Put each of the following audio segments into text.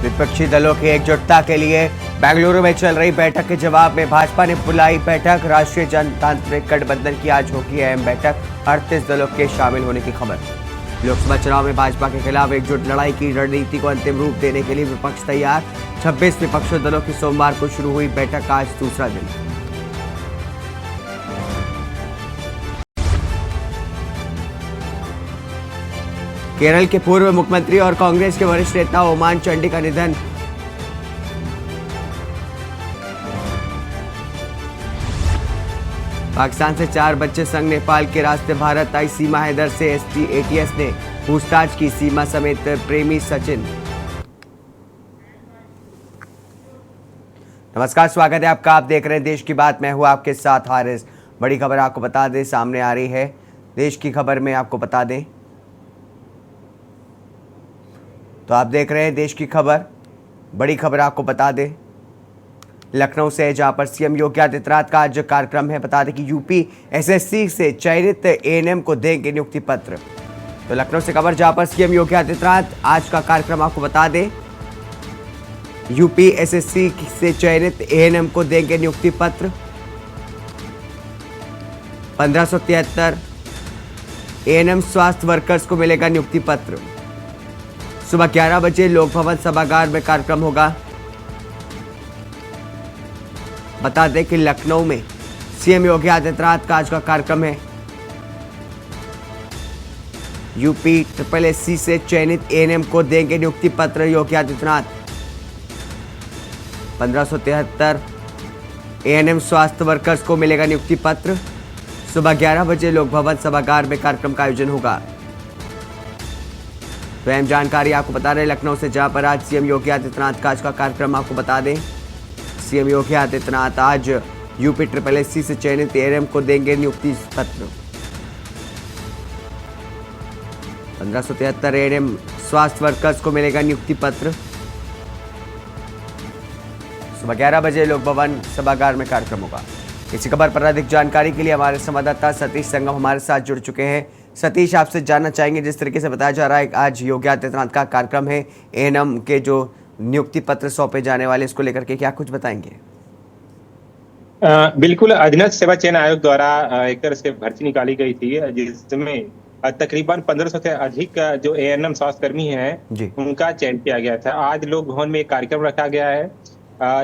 विपक्षी दलों की एकजुटता के लिए बेंगलुरु में चल रही बैठक के जवाब में भाजपा ने बुलाई बैठक। राष्ट्रीय जनतांत्रिक गठबंधन की आज होगी अहम बैठक। 38 दलों के शामिल होने की खबर। लोकसभा चुनाव में भाजपा के खिलाफ एकजुट लड़ाई की रणनीति को अंतिम रूप देने के लिए विपक्ष तैयार। 26 विपक्षी दलों की सोमवार को शुरू हुई बैठक का आज दूसरा दिन। केरल के पूर्व मुख्यमंत्री और कांग्रेस के वरिष्ठ नेता ओमान चांडी का निधन। पाकिस्तान से 4 बच्चे संग नेपाल के रास्ते भारत आई। सीमा हैदर से एटीएस ने पूछताछ की। सीमा समेत प्रेमी सचिन। नमस्कार, स्वागत है आपका। आप देख रहे हैं देश की बात। मैं हूं आपके साथ हारिस। बड़ी खबर आपको बता दें सामने आ रही है। देश की खबर में आपको बता दें तो आप देख रहे हैं देश की खबर। बड़ी खबर आपको बता दें लखनऊ से, जहां पर सीएम योगी आदित्यनाथ का आज कार्यक्रम है। बता दें कि यूपी एसएससी से चयनित एएनएम को देंगे नियुक्ति पत्र। तो लखनऊ से खबर, जहां पर सीएम योगी आदित्यनाथ आज का कार्यक्रम आपको बता दें। यूपी एसएससी से चयनित एएनएम को देंगे नियुक्ति पत्र। 1573 एएनएम स्वास्थ्य वर्कर्स को मिलेगा नियुक्ति पत्र। सुबह 11 बजे लोक भवन सभागार में कार्यक्रम होगा। बता दें कि लखनऊ में सीएम योगी आदित्यनाथ का आज का कार्यक्रम है। यूपी SSSC से चयनित एएनएम को देंगे नियुक्ति पत्र योगी आदित्यनाथ। 1573 एएनएम स्वास्थ्य वर्कर्स को मिलेगा नियुक्ति पत्र। सुबह 11 बजे लोक भवन सभागार में कार्यक्रम का आयोजन होगा। तो अहम जानकारी आपको बता रहे लखनऊ से, जहां पर आज सीएम योगी आदित्यनाथ का आज का कार्यक्रम आपको बता दें। सीएम योगी आदित्यनाथ आज यूपी SSSC से चयनित एएनएम को देंगे नियुक्ति पत्र। 1573 एएनएम स्वास्थ्य वर्कर्स को मिलेगा नियुक्ति पत्र। सुबह 11 बजे लोक भवन सभागार में कार्यक्रम होगा। इसी खबर पर अधिक जानकारी के लिए हमारे संवाददाता सतीश संगम हमारे साथ जुड़ चुके हैं। सतीश, आपसे जानना चाहेंगे, जिस तरीके से बताया जा रहा है आज योगी आदित्यनाथ का कार्यक्रम है, एएनएम के जो नियुक्ति पत्र सौंपे जाने वाले, इसको लेकर के क्या कुछ बताएंगे? बिल्कुल, अधीनस्थ सेवा चयन आयोग द्वारा एक तरह से भर्ती निकाली गई थी, जिसमें तकरीबन 1500 से अधिक जो एएनएम स्वास्थ्यकर्मी हैं उनका चयन किया गया था। आज लोक भवन में एक कार्यक्रम रखा गया है।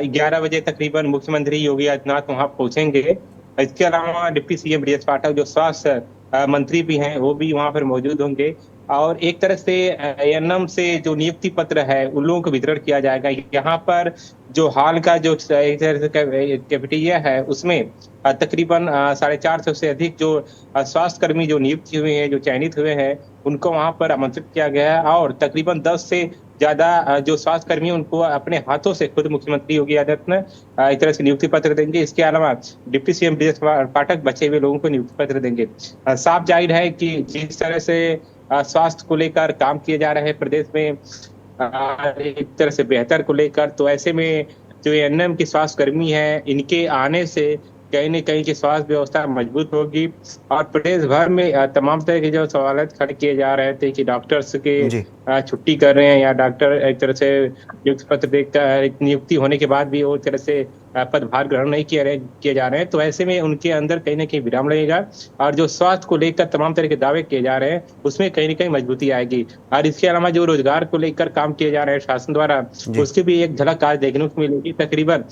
11 बजे तकरीबन मुख्यमंत्री योगी आदित्यनाथ वहां पहुंचेंगे। इसके अलावा डिप्टी सीएम ब्रजेश पाठक जो स्वास्थ्य मंत्री भी हैं वो भी वहां पर मौजूद होंगे। और एक तरह से एएनएम से जो नियुक्ति पत्र है उन लोगों को वितरण किया जाएगा। यहाँ पर जो हाल का जो कैफेटेरिया है उसमें तकरीबन 450 से अधिक जो स्वास्थ्यकर्मी जो नियुक्त हुए हैं, जो चयनित हुए हैं, उनको वहां पर आमंत्रित किया गया है। और तकरीबन 10 से ज्यादा जो स्वास्थ्यकर्मी उनको अपने हाथों से खुद मुख्यमंत्री योगी आदित्यनाथ एक तरह से नियुक्ति पत्र देंगे। इसके अलावा डिप्टी सीएम ब्रजेश पाठक बचे हुए लोगों को नियुक्ति पत्र देंगे। साफ जाहिर है कि जिस तरह से स्वास्थ्य को लेकर काम किए जा रहे हैं प्रदेश में एक तरह से बेहतर को लेकर, तो ऐसे में जो एएनएम की स्वास्थ्यकर्मी है इनके आने से कहीं न कहीं की स्वास्थ्य व्यवस्था मजबूत होगी। और प्रदेश भर में तमाम तरह के जो सवाल खड़े किए जा रहे थे कि डॉक्टर्स के छुट्टी कर रहे हैं या डॉक्टर एक तरह से नियुक्ति पत्र देकर नियुक्ति होने के बाद भी वो तरह से पदभार ग्रहण नहीं किए जा रहे हैं, तो ऐसे में उनके अंदर कहीं ना कहीं विराम लगेगा। और जो स्वास्थ्य को लेकर तमाम तरह के दावे किए जा रहे हैं उसमें कहीं ना कहीं मजबूती आएगी। और इसके अलावा जो रोजगार को लेकर काम किए जा रहे हैं शासन द्वारा, उसकी भी एक झलक आज देखने को मिलेगी। तकरीबन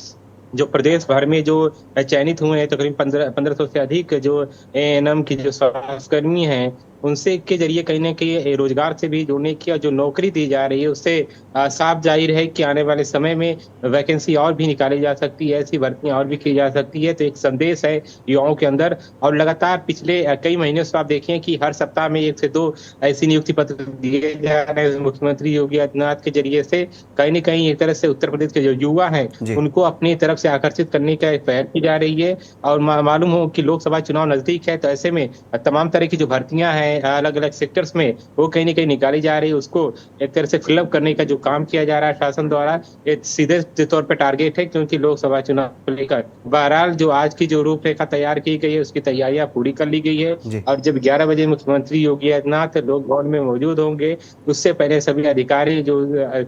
जो प्रदेश भर में जो चयनित हुए हैं तकरीबन 1500 से अधिक जो एएनएम की जो स्वास्थ्यकर्मी हैं उनसे के जरिए कहीं ना कहीं रोजगार से भी जुड़ने की और जो नौकरी दी जा रही है उससे साफ जाहिर है कि आने वाले समय में वैकेंसी और भी निकाली जा सकती है, ऐसी भर्तियां और भी की जा सकती है। तो एक संदेश है युवाओं के अंदर। और लगातार पिछले कई महीनों से आप देखें कि हर सप्ताह में 1 से 2 ऐसी नियुक्ति पत्र दिए जा रहे हैं मुख्यमंत्री योगी आदित्यनाथ के जरिए से। कहीं न कहीं एक तरह से उत्तर प्रदेश के जो युवा हैं उनको अपनी तरफ से आकर्षित करने का एक पहल की जा रही है। और मालूम हो कि लोकसभा चुनाव नजदीक है, तो ऐसे में तमाम तरह की जो भर्तियां हैं हैं अलग अलग सेक्टर्स में, वो कहीं ना कहीं निकाली जा रही है। उसको एक तरह से फिलअप करने का जो काम किया जा रहा है शासन द्वारा, एक सीधे तौर पर टारगेट है, क्योंकि लोकसभा चुनाव को लेकर बहरहाल जो आज की जो रूपरेखा तैयार की गई है उसकी तैयारियां पूरी कर ली गई है। जी। और जब 11 बजे मुख्यमंत्री योगी आदित्यनाथ लोक भवन में मौजूद होंगे, उससे पहले सभी अधिकारी जो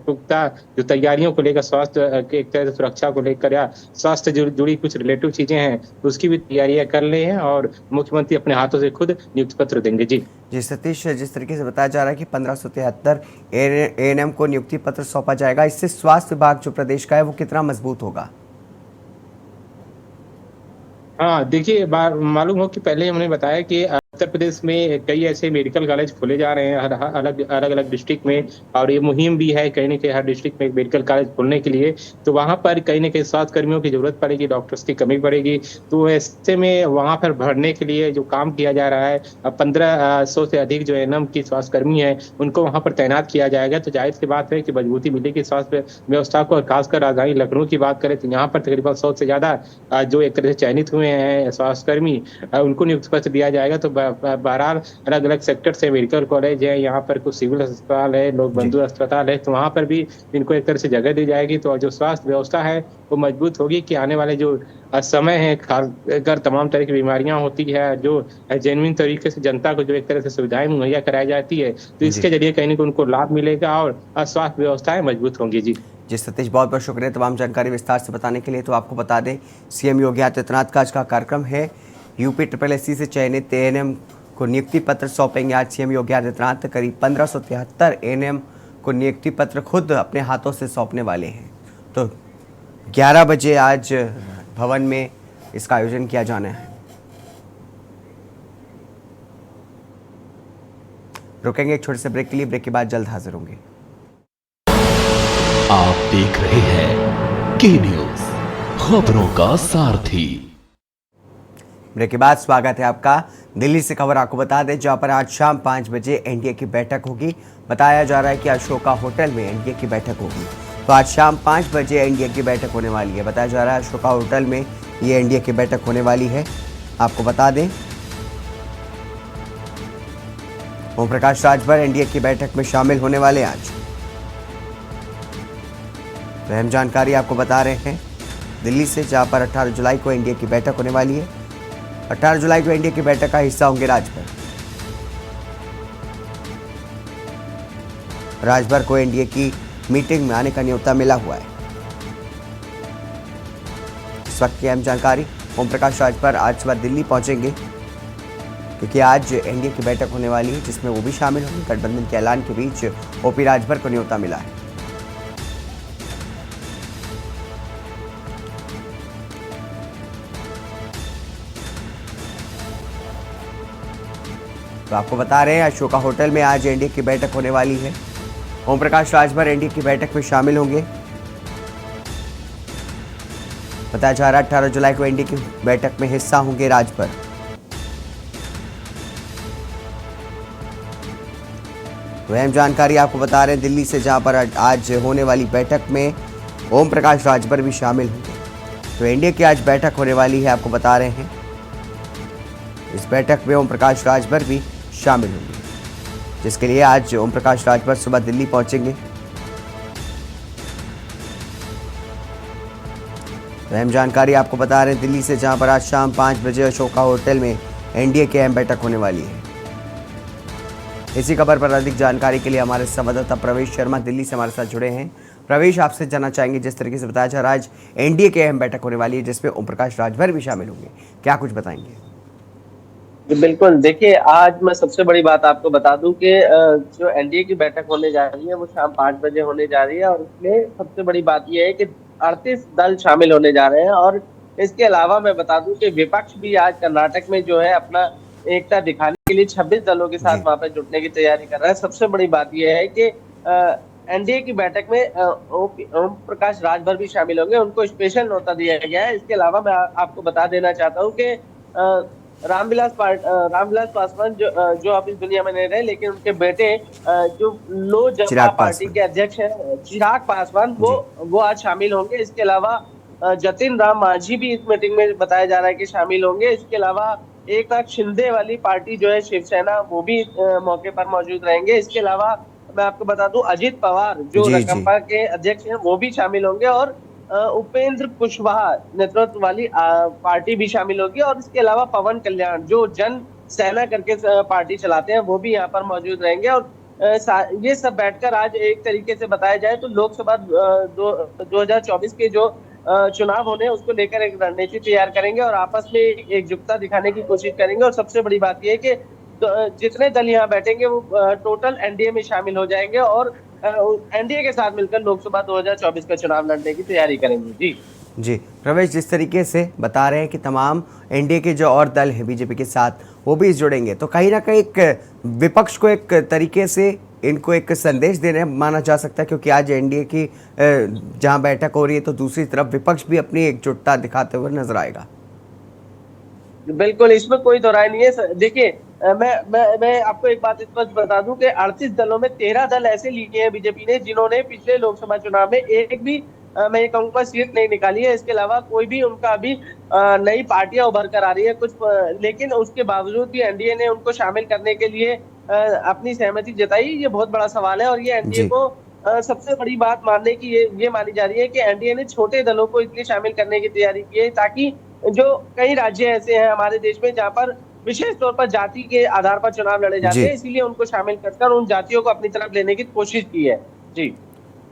पुख्ता जो तैयारियों को लेकर, स्वास्थ्य के एक तरह से सुरक्षा को लेकर या स्वास्थ्य जुड़ी कुछ रिलेटिव चीजें हैं, उसकी भी तैयारियां कर ले हैं और मुख्यमंत्री अपने हाथों से खुद नियुक्ति पत्र देंगे। जी जी सतीश, जिस तरीके से बताया जा रहा है कि 1573 एएनएम को नियुक्ति पत्र सौंपा जाएगा, इससे स्वास्थ्य विभाग जो प्रदेश का है वो कितना मजबूत होगा? हाँ, देखिए मालूम हो कि पहले हमने बताया कि उत्तर प्रदेश में कई ऐसे मेडिकल कॉलेज खोले जा रहे हैं अलग अलग डिस्ट्रिक्ट में, और ये मुहिम भी है कहीं ना कहीं हर डिस्ट्रिक्ट में एक मेडिकल कॉलेज खोलने के लिए। तो वहाँ पर कहीं ना कहीं स्वास्थ्य कर्मियों की जरूरत पड़ेगी, डॉक्टर्स की कमी पड़ेगी। तो ऐसे में वहाँ पर भरने के लिए जो काम किया जा रहा है, 1500 से अधिक जो एएनएम की स्वास्थ्य कर्मी है उनको वहाँ पर तैनात किया जाएगा। तो जाहिर सी बात है कि मजबूती मिलेगी स्वास्थ्य व्यवस्था को। और खासकर राजधानी लखनऊ की बात करें तो यहाँ पर तकरीबन 100 से ज्यादा जो एक तरह से चयनित हुए हैं स्वास्थ्य कर्मी, उनको नियुक्ति पत्र दिया जाएगा। तो बहरहाल अलग अलग सेक्टर से मेडिकल कॉलेज है, यहाँ पर कुछ सिविल अस्पताल है, लोक बंधु अस्पताल है, तो वहाँ पर भी इनको एक तरह से जगह दी जाएगी। तो जो स्वास्थ्य व्यवस्था है वो मजबूत होगी कि आने वाले जो समय है, खासकर तमाम तरह की बीमारियां होती है, जो जेन्युइन तरीके से जनता को जो एक तरह से सुविधाएं मुहैया कराई जाती है, तो इसके जरिए कहीं ना कहीं उनको लाभ मिलेगा और स्वास्थ्य व्यवस्थाएं मजबूत होंगी। जी सतीश, बहुत बहुत शुक्रिया तमाम जानकारी विस्तार से बताने के लिए। तो आपको बता दें, सीएम योगी आदित्यनाथ का आज का कार्यक्रम है। यूपी SSSC से चयनित एएनएम को नियुक्ति पत्र सौंपेंगे आज सीएम योगी आदित्यनाथ। करीब 1573 एएनएम को नियुक्ति पत्र खुद अपने हाथों से सौंपने वाले हैं। तो 11 बजे आज भवन में इसका आयोजन किया जाना है। रुकेंगे एक छोटे से ब्रेक के लिए, ब्रेक के बाद जल्द हाजिर होंगे। आप देख रहे हैं के न्यूज, खबरों का सारथी। ब्रेक के बाद स्वागत है आपका। दिल्ली से खबर आपको बता दें, जहां पर आज शाम 5 बजे एनडीए की बैठक होगी। बताया जा रहा है कि अशोका होटल में एनडीए की बैठक होगी। तो आज शाम 5 बजे एनडीए की बैठक होने वाली है। बताया जा रहा है अशोका होटल में ये एनडीए की बैठक होने वाली है। आपको बता दें, ओम प्रकाश राजभर एनडीए की बैठक में शामिल होने वाले आज। तो अहम जानकारी आपको बता रहे हैं दिल्ली से, जहां पर 18 जुलाई को एनडीए की बैठक होने वाली है। 18 जुलाई को एनडीए की बैठक का हिस्सा होंगे राजभर। राजभर को एनडीए की मीटिंग में आने का न्योता मिला हुआ है। इस वक्त की अहम जानकारी, ओम प्रकाश राजभर आज सुबह दिल्ली पहुंचेंगे, क्योंकि आज एनडीए की बैठक होने वाली है जिसमें वो भी शामिल होंगे। गठबंधन के ऐलान के बीच ओपी राजभर को न्योता मिला है। तो आपको बता रहे हैं अशोका होटल में आज एनडीए की बैठक होने वाली है। ओम प्रकाश राजभर एनडीए की बैठक में शामिल होंगे। बताया जा रहा है 18 जुलाई को एनडीए की बैठक में हिस्सा होंगे राजभर। तो अहम जानकारी आपको बता रहे हैं दिल्ली से, जहां पर आज होने वाली बैठक में ओम प्रकाश राजभर भी शामिल होंगे। तो एनडीए की आज बैठक होने वाली है, आपको बता रहे हैं। इस बैठक में ओम प्रकाश राजभर भी शामिल होंगे, जिसके लिए आज ओम प्रकाश राजभर सुबह दिल्ली पहुंचेंगे। तो अहम जानकारी आपको बता रहे हैं दिल्ली से, जहां पर आज शाम 5 बजे अशोका होटल में एनडीए की अहम बैठक होने वाली है। इसी खबर पर अधिक जानकारी के लिए हमारे संवाददाता प्रवेश शर्मा दिल्ली से हमारे साथ जुड़े हैं। प्रवेश, आपसे जानना चाहेंगे, जिस तरीके से बताया जा रहा है आज एनडीए की अहम बैठक होने वाली है जिसमें ओम प्रकाश राजभर भी शामिल होंगे, क्या कुछ बताएंगे? बिल्कुल, देखिए आज मैं सबसे बड़ी बात आपको बता दूं कि जो एनडीए की बैठक होने जा रही है वो शाम 5 बजे होने जा रही है, और उसमें सबसे बड़ी बात यह है कि 38 दल शामिल होने जा रहे हैं। और इसके अलावा मैं बता दूं कि विपक्ष भी आज कर्नाटक में जो है अपना एकता दिखाने के लिए 26 दलों के साथ वहां पर जुटने की तैयारी कर रहा है। सबसे बड़ी बात यह है कि एनडीए की बैठक में ओम प्रकाश राजभर भी शामिल होंगे, उनको स्पेशल न्योता दिया गया है। इसके अलावा मैं आपको बता देना चाहता हूँ कि रामविलास पासवान जो अब इस दुनिया में नहीं रहे, लेकिन उनके बेटे जो लोक जनता पार्टी के अध्यक्ष हैं चिराग पासवान, वो आज शामिल होंगे। इसके अलावा जतिन राम मांझी भी इस मीटिंग में बताया जा रहा है कि शामिल होंगे। इसके अलावा एकनाथ शिंदे वाली पार्टी जो है शिवसेना, वो भी मौके पर मौजूद रहेंगे। इसके अलावा मैं आपको बता दूं अजित पवार जो जी, जी। राकांपा के अध्यक्ष हैं वो भी शामिल होंगे, और उपेंद्र कुशवाहा नेतृत्व वाली पार्टी भी शामिल होगी, और इसके अलावा पवन कल्याण जो जन सेना करके पार्टी चलाते हैं वो भी यहाँ पर मौजूद रहेंगे। और ये सब बैठकर आज एक तरीके से बताया जाए तो लोकसभा 2024 के जो चुनाव होने हैं उसको लेकर एक रणनीति तैयार करेंगे और आपस में एकजुटता दिखाने की कोशिश करेंगे। और सबसे बड़ी बात यह है कि जितने दल यहाँ बैठेंगे वो टोटल एनडीए में शामिल हो जाएंगे और एनडीए के साथ मिलकर लोकसभा 2024 का चुनाव लड़ने की तैयारी करेंगे। जी जी प्रवेश, जिस तरीके से बता रहे हैं कि तमाम एनडीए के जो और दल हैं बीजेपी के साथ वो भी जुड़ेंगे, तो कहीं ना कहीं एक विपक्ष को एक तरीके से इनको एक संदेश देने माना जा सकता है, क्योंकि आज एनडीए की जहां बैठक हो रही है तो दूसरी तरफ विपक्ष भी अपनी एकजुटता दिखाते हुए नजर आएगा। बिल्कुल, इसमें कोई दो राय नहीं है। देखिए मैं आपको एक बात स्पष्ट बता दूं कि 38 दलों में 13 दल ऐसे लिए हैं बीजेपी ने जिन्होंने पिछले लोकसभा चुनाव में एक भी मैं ये कहूँगा सीट नहीं निकाली है। इसके अलावा कोई भी उनका अभी नई पार्टियां उभर कर आ रही है कुछ, लेकिन उसके बावजूद भी एनडीए ने उनको शामिल करने के लिए अपनी सहमति जताई। ये बहुत बड़ा सवाल है और ये एनडीए को सबसे बड़ी बात मानने की ये मानी जा रही है कि एनडीए ने छोटे दलों को इसलिए शामिल करने की तैयारी की है ताकि जो कई राज्य ऐसे हैं हमारे देश में जहाँ पर विशेष तौर पर जाति के आधार पर चुनाव लड़े जाते हैं, इसीलिए उनको शामिल कर उन जातियों को अपनी तरफ लेने की कोशिश की है। जी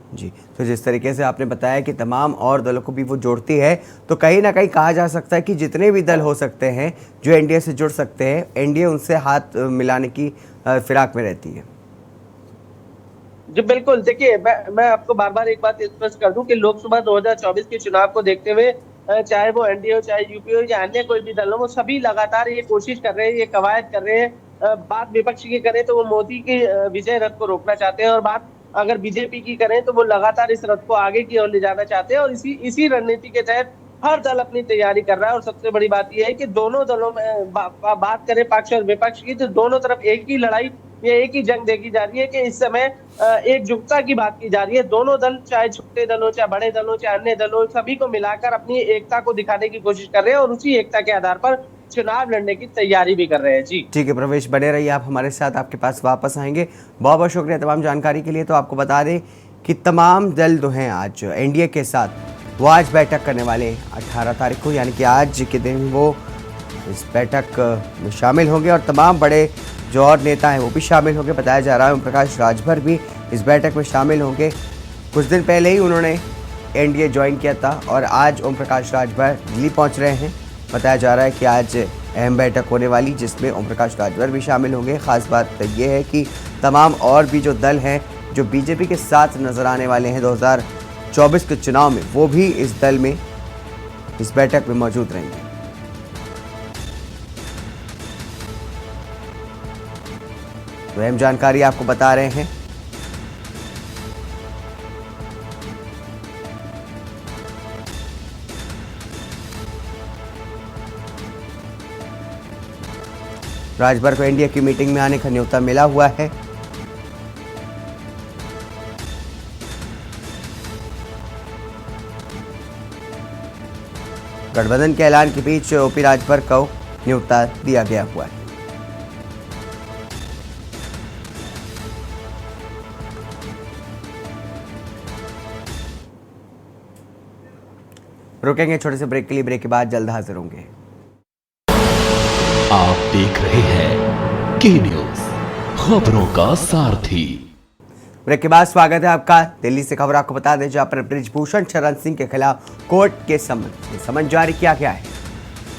जी, तो जिस तरीके से आपने बताया कि तमाम और दलों को भी वो जोड़ती है, तो कहीं ना कहीं कहा जा सकता है कि जितने भी दल हो सकते हैं जो एनडीए से जुड़ सकते हैं, एनडीए उनसे हाथ मिलाने की फिराक में रहती है। जी बिल्कुल, देखिए मैं आपको बार बार एक बात स्पष्ट कर दूं कि लोकसभा 2024 के चुनाव को देखते हुए चाहे वो एनडीए हो चाहे यूपी हो या अन्य कोई भी दल हो, वो सभी लगातार ये कोशिश कर रहे हैं, ये कवायद कर रहे हैं। बात विपक्ष की करें तो वो मोदी की विजय रथ को रोकना चाहते हैं और बात अगर बीजेपी की करें तो वो लगातार इस रथ को आगे की ओर ले जाना चाहते हैं और इसी रणनीति के तहत हर दल अपनी तैयारी कर रहा है। और सबसे बड़ी बात यह है कि दोनों दलों में बात करें पक्ष और विपक्ष की तो दोनों तरफ एक ही लड़ाई या एक ही जंग देखी जा रही है कि इस समय एकजुटता की बात की जा रही है। दोनों दल चाहे छोटे दल हो चाहे बड़े दल हो चाहे अन्य दल हो, सभी को मिलाकर अपनी एकता को दिखाने की कोशिश कर रहे हैं और उसी एकता के आधार पर चुनाव लड़ने की तैयारी भी कर रहे हैं। जी ठीक है प्रवेश, बने रहिए आप हमारे साथ, आपके पास वापस आएंगे। बहुत बहुत शुक्रिया तमाम जानकारी के लिए। तो आपको बता दें कि तमाम दल जो हैं आज एनडीए के साथ वो आज बैठक करने वाले 18 तारीख को, यानी कि आज के दिन वो इस बैठक में शामिल होंगे और तमाम बड़े जो और नेता हैं वो भी शामिल होंगे। बताया जा रहा है ओम प्रकाश राजभर भी इस बैठक में शामिल होंगे। कुछ दिन पहले ही उन्होंने एनडीए ज्वाइन किया था और आज ओम प्रकाश राजभर दिल्ली पहुंच रहे हैं। बताया जा रहा है कि आज अहम बैठक होने वाली जिसमें ओम प्रकाश राजभर भी शामिल होंगे। ख़ास बात यह है कि तमाम और भी जो दल हैं जो बीजेपी के साथ नज़र आने वाले हैं 2024 के चुनाव में, वो भी इस दल में इस बैठक में मौजूद रहेंगे। तो अहम जानकारी आपको बता रहे हैं। राजभर को एनडीए की मीटिंग में आने का न्योता मिला हुआ है। गठबंधन के ऐलान के बीच ओपी राजभर को न्योता दिया गया हुआ है। रुकेंगे छोटे से ब्रेक के लिए, ब्रेक के बाद जल्द हाजिर होंगे। आप देख रहे हैं के न्यूज, खबरों का सारथी। ब्रेक के बाद स्वागत है आपका। दिल्ली से खबर आपको बता दें, जहां पर बृजभूषण शरण सिंह के खिलाफ कोर्ट के समन जारी किया गया है।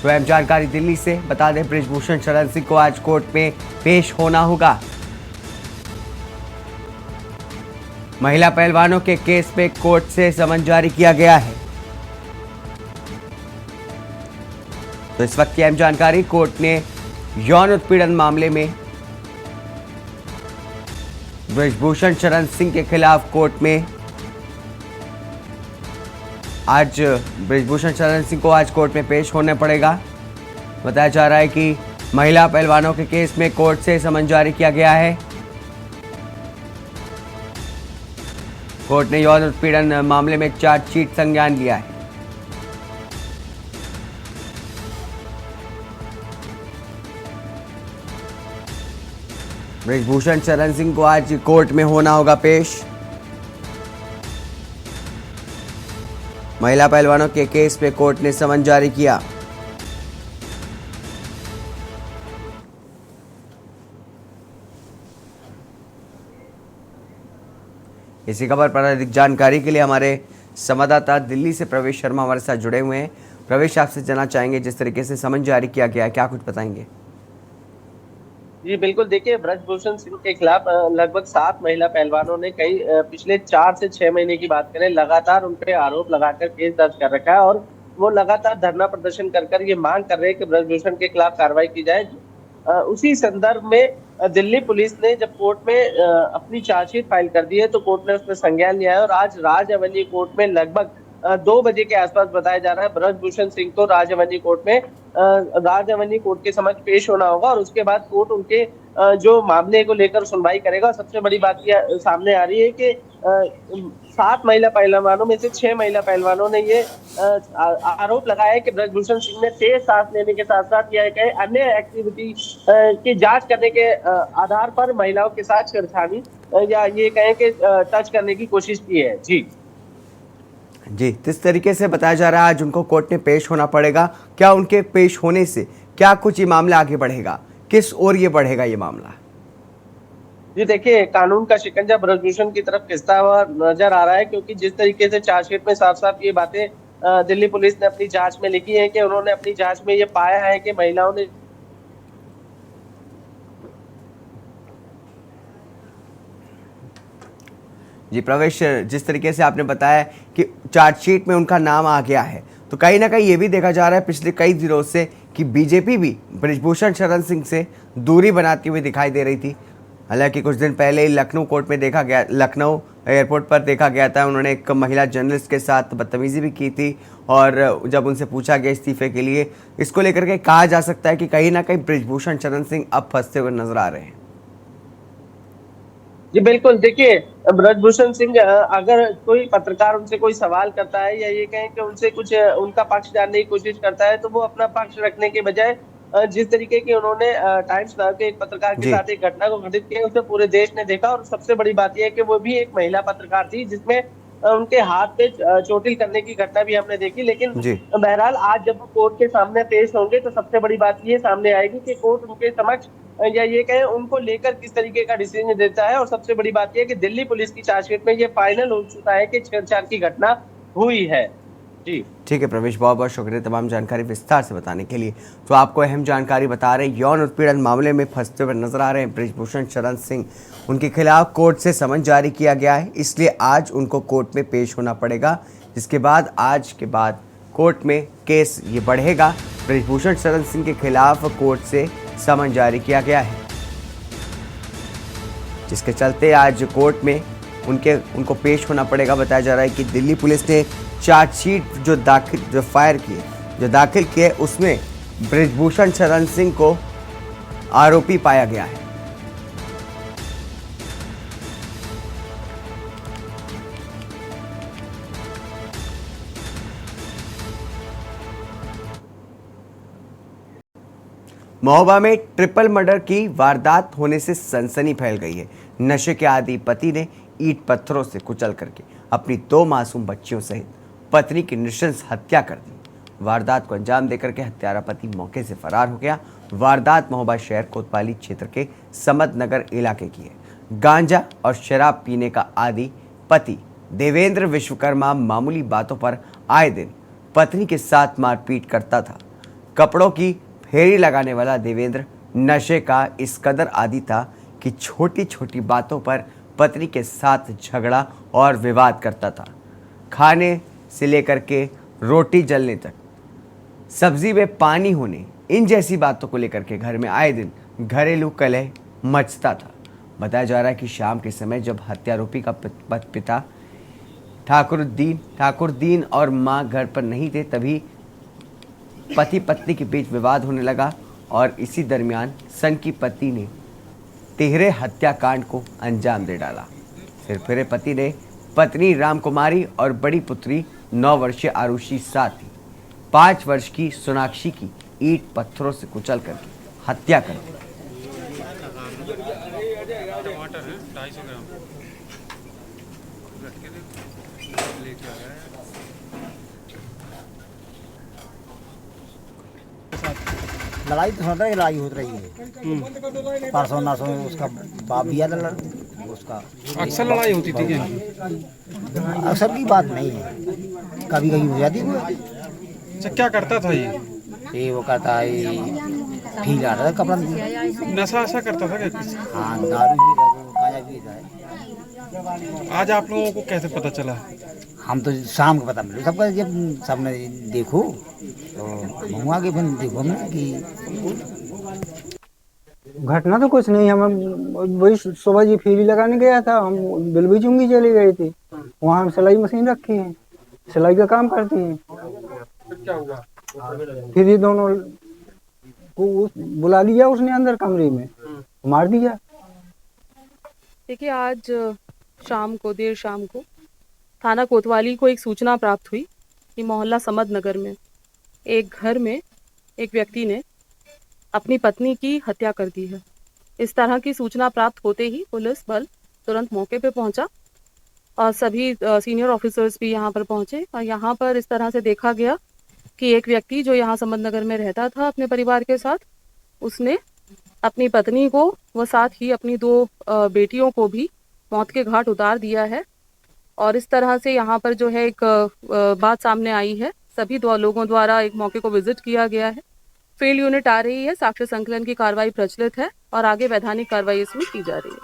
तो अहम जानकारी दिल्ली से बता दें, बृजभूषण शरण सिंह को आज कोर्ट में पेश होना होगा। महिला पहलवानों के केस में कोर्ट से समन जारी किया गया है। तो इस वक्त की अहम जानकारी, कोर्ट ने यौन उत्पीड़न मामले में बृजभूषण शरण सिंह के खिलाफ कोर्ट में आज बृजभूषण शरण सिंह को आज कोर्ट में पेश होना पड़ेगा। बताया जा रहा है कि महिला पहलवानों के केस में कोर्ट से समन जारी किया गया है। कोर्ट ने यौन उत्पीड़न मामले में चार्जशीट संज्ञान लिया है। ब्रिजभूषण शरण सिंह को आज कोर्ट में होना होगा पेश। महिला पहलवानों के केस पे कोर्ट ने समन जारी किया। इसी खबर पर अधिक जानकारी के लिए हमारे संवाददाता दिल्ली से प्रवेश शर्मा हमारे साथ जुड़े हुए हैं। प्रवेश, आपसे जानना चाहेंगे जिस तरीके से समन जारी किया गया है, क्या कुछ बताएंगे? जी बिल्कुल, देखिए ब्रजभूषण सिंह के खिलाफ लगभग 7 महिला पहलवानों ने कई पिछले 4 से 6 महीने की बात करें लगातार उन पे आरोप लगाकर केस दर्ज कर रखा है और वो लगातार धरना प्रदर्शन कर ये मांग कर रहे हैं कि ब्रजभूषण के खिलाफ कार्रवाई की जाए। उसी संदर्भ में दिल्ली पुलिस ने जब कोर्ट में अपनी चार्जशीट फाइल कर दी है तो कोर्ट ने उस पर संज्ञान लिया है और आज राज अवेन्यू कोर्ट में लगभग 2 बजे के आसपास बताया जा रहा है ब्रजभूषण सिंह को राज अवेन्यू कोर्ट में राज अवेन्यू कोर्ट के समक्ष पेश होना होगा और उसके बाद कोर्ट उनके जो मामले को लेकर सुनवाई करेगा। सबसे बड़ी बात यह सामने आ रही है कि 7 महिला पहलवानों में से 6 महिला पहलवानों ने ये आरोप लगाया है कि ब्रजभूषण सिंह ने तेज सांस लेने के साथ साथ यह कहे अन्य एक्टिविटी की जांच करने के आधार पर महिलाओं के साथ छेड़छाड़ी या ये कहें कि टच करने की कोशिश की है। जी, जिस तरीके से बताया जा रहा है आज उनको कोर्ट में पेश होना पड़ेगा, क्या उनके पेश होने से क्या कुछ ये मामला आगे बढ़ेगा, किस ओर ये बढ़ेगा ये मामला? जी देखिए, कानून का शिकंजा ब्रजभूषण की तरफ खिंचता हुआ नजर आ रहा है क्योंकि जिस तरीके से चार्जशीट में साफ साफ ये बातें दिल्ली पुलिस ने अपनी जांच में लिखी है कि उन्होंने अपनी जांच में ये पाया है कि महिलाओं ने जी प्रवेश, जिस तरीके से आपने बताया कि चार्जशीट में उनका नाम आ गया है तो कहीं ना कहीं ये भी देखा जा रहा है पिछले कई दिनों से कि बीजेपी भी ब्रिजभूषण शरण सिंह से दूरी बनाती हुई दिखाई दे रही थी। हालांकि कुछ दिन पहले ही लखनऊ एयरपोर्ट पर देखा गया था, उन्होंने एक महिला जर्नलिस्ट के साथ बदतमीजी भी की थी और जब उनसे पूछा गया इस्तीफे के लिए, इसको लेकर के कहा जा सकता है कि कहीं ना कहीं ब्रिजभूषण शरण सिंह अब फंसते हुए नजर आ रहे हैं। जी बिल्कुल, देखिए ब्रजभूषण सिंह अगर कोई पत्रकार उनसे कोई सवाल करता है या ये कहें कि उनसे कुछ उनका पक्ष जानने की कोशिश करता है तो वो अपना पक्ष रखने के बजाय जिस तरीके की उन्होंने टाइम्स नाउ के एक पत्रकार के साथ एक घटना को घटित किया उसे पूरे देश ने देखा और सबसे बड़ी बात यह है कि वो भी एक महिला पत्रकार थी जिसमें उनके हाथ पे चोटिल करने की घटना भी हमने देखी। लेकिन बहरहाल आज जब वो कोर्ट के सामने पेश होंगे तो सबसे बड़ी बात ये सामने आएगी कि कोर्ट उनके समक्ष या ये कहें उनको लेकर किस तरीके का डिसीजन देता है। और सबसे बड़ी बात यह है कि दिल्ली पुलिस की चार्जशीट में ये फाइनल हो चुका है कि छेड़छाड़ की घटना हुई है। जी ठीक है प्रवेश, बहुत बहुत शुक्रिया तमाम जानकारी विस्तार से बताने के लिए। तो आपको अहम जानकारी बता रहे यौन उत्पीड़न मामले में फंसते हुए नजर आ रहे हैं ब्रिजभूषण शरण सिंह, उनके खिलाफ कोर्ट से समन जारी किया गया है, इसलिए आज उनको कोर्ट में पेश होना पड़ेगा, जिसके बाद आज के बाद कोर्ट में केस ये बढ़ेगा। ब्रिजभूषण शरण सिंह के खिलाफ कोर्ट से समन जारी किया गया है, जिसके चलते आज कोर्ट में उनको पेश होना पड़ेगा। बताया जा रहा है कि दिल्ली पुलिस ने चार्जशीट जो दाखिल किए उसमें ब्रिजभूषण शरण सिंह को आरोपी पाया गया है। महोबा में ट्रिपल मर्डर की वारदात होने से सनसनी फैल गई है। नशे के आदी पति ने ईंट पत्थरों से कुचल करके अपनी 2 मासूम बच्चियों सहित पत्नी की नृशंस हत्या कर दी। वारदात को अंजाम देकर के हत्यारा पति मौके से फरार हो गया। वारदात महोबा शहर कोतवाली क्षेत्र के समद नगर इलाके की है। गांजा और शराब पीने का आदी पति देवेंद्र विश्वकर्मा मामूली बातों पर आए दिन पत्नी के साथ मारपीट करता था। कपड़ों की फेरी लगाने वाला देवेंद्र नशे का इस कदर आदी था कि छोटी छोटी बातों पर पत्नी के साथ झगड़ा और विवाद करता था। खाने से लेकर के रोटी जलने तक, सब्जी में पानी होने, इन जैसी बातों को लेकर के घर में आए दिन घरेलू कलह मचता था। बताया जा रहा है कि शाम के समय जब हत्यारोपी का पिता ठाकुरदीन और मां घर पर नहीं थे, तभी पति पत्नी के बीच विवाद होने लगा और इसी दरमियान सनकी पति ने तिहरे हत्याकांड को अंजाम दे डाला। फिर पति ने पत्नी रामकुमारी और बड़ी पुत्री 9 वर्षीय आरुषि साथ ही 5 वर्ष की सोनाक्षी की ईंट पत्थरों से कुचल करके हत्या कर दी। मटर है 250 ग्राम लटके थे, लेके आया है। लड़ाई तो सुनता है, लड़ाई होती रही है। परसों नरसों उसका बाप भी आया था, उसका अक्सर लड़ाई होती थी क्या? अक्सर की बात नहीं है, कभी कभी हो जाती है। अच्छा, क्या करता था ये? वो करता है, फील आ रहा था कपड़ा। नशा ऐसा करता था क्या? हाँ, दारू भी था, गांजा भी था। आज आप लोगों को कैसे पता चला? हम तो शाम को पता मिले सबका, जब सबने देखो तो हम आगे फिर देखो हमने कि घटना तो कुछ नहीं, हम वही सुबह जी फेरी लगाने गया था, हम बिलवी चुंगी चले गए थे। वहाँ हम सिलाई मशीन रखी है, सिलाई का काम करती हैं। फिर क्या हुआ? फिर ये दोनों को बुला लिया उसने अंदर कमरे में, मार दिया। देखिए, आज देर शाम को थाना कोतवाली को एक सूचना प्राप्त हुई कि मोहल्ला समद नगर में एक घर में एक व्यक्ति ने अपनी पत्नी की हत्या कर दी है। इस तरह की सूचना प्राप्त होते ही पुलिस बल तुरंत मौके पे पहुंचा और सभी सीनियर ऑफिसर्स भी यहां पर पहुंचे और यहां पर इस तरह से देखा गया कि एक व्यक्ति जो यहां समद नगर में रहता था अपने परिवार के साथ, उसने अपनी पत्नी को व साथ ही अपनी 2 बेटियों को भी मौत के घाट उतार दिया है। और इस तरह से यहाँ पर जो है एक बात सामने आई है। सभी 2 लोगों द्वारा एक मौके को विजिट किया गया है। फील्ड यूनिट आ रही है, साक्ष्य संकलन की कार्रवाई प्रचलित है और आगे वैधानिक कार्रवाई इसमें की जा रही है।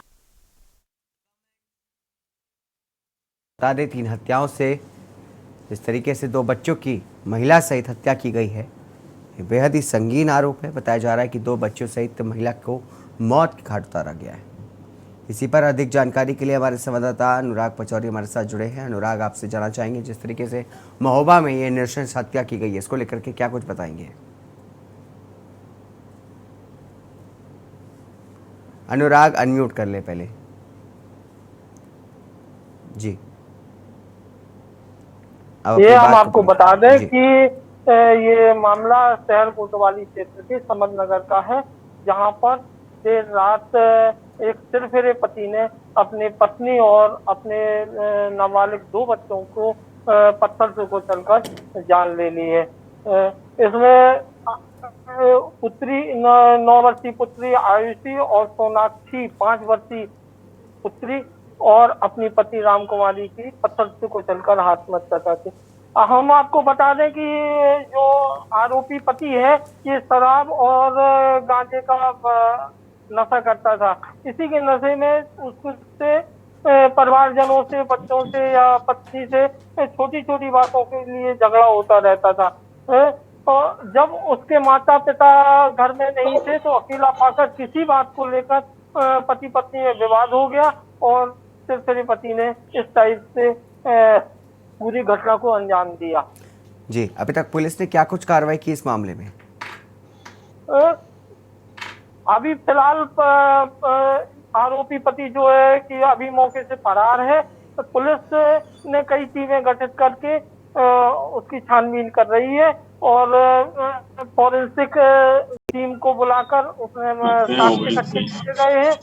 बता दें, 3 हत्याओं से जिस तरीके से 2 बच्चों की महिला सहित हत्या की गई है, ये बेहद ही संगीन आरोप है। बताया जा रहा है कि 2 बच्चों सहित महिला को मौत के घाट उतारा गया है। इसी पर अधिक जानकारी के लिए हमारे संवाददाता अनुराग पचौरी हमारे साथ जुड़े हैं। अनुराग, आपसे जानना चाहेंगे, जिस तरीके से महोबा में ये नृशंस हत्या की गई है, इसको लेकर के क्या कुछ बताएंगे? अनुराग, अनम्यूट कर ले पहले जी। ये हम आपको बता दें कि ये मामला शहर कोतवाली क्षेत्र के समद नगर का है, जहां पर देर रात एक सिरफिरे पति ने अपनी पत्नी और अपने नाबालिग 2 बच्चों को पत्थर से कुचलकर जान ले ली है। इसमें पुत्री 9 वर्षीय पुत्री आयुषी और सोनाक्षी 5 वर्षीय पुत्री और अपनी पति राम कुमारी की पत्थर से कुचलकर आत्महत्या की। हम आपको बता दें कि जो आरोपी पति है ये शराब और गांजे का नशा करता था। इसी के नशे में उससे परिवारजनों से, बच्चों से या पत्नी से छोटी छोटी बातों के लिए झगड़ा होता रहता था। और जब उसके माता पिता घर में नहीं थे तो अकेला पाकर किसी बात को लेकर पति पत्नी में विवाद हो गया और सिरफिरे पति ने इस टाइप से पूरी घटना को अंजाम दिया। जी, अभी तक पुलिस ने क्या कुछ कार्रवाई की इस मामले में? अभी फिलहाल आरोपी पति जो है कि अभी मौके से फरार है। तो पुलिस ने कई टीमें गठित करके उसकी छानबीन कर रही है और फॉरेंसिक टीम को बुलाकर उसमें साक्ष्य इकट्ठे किए गए हैं।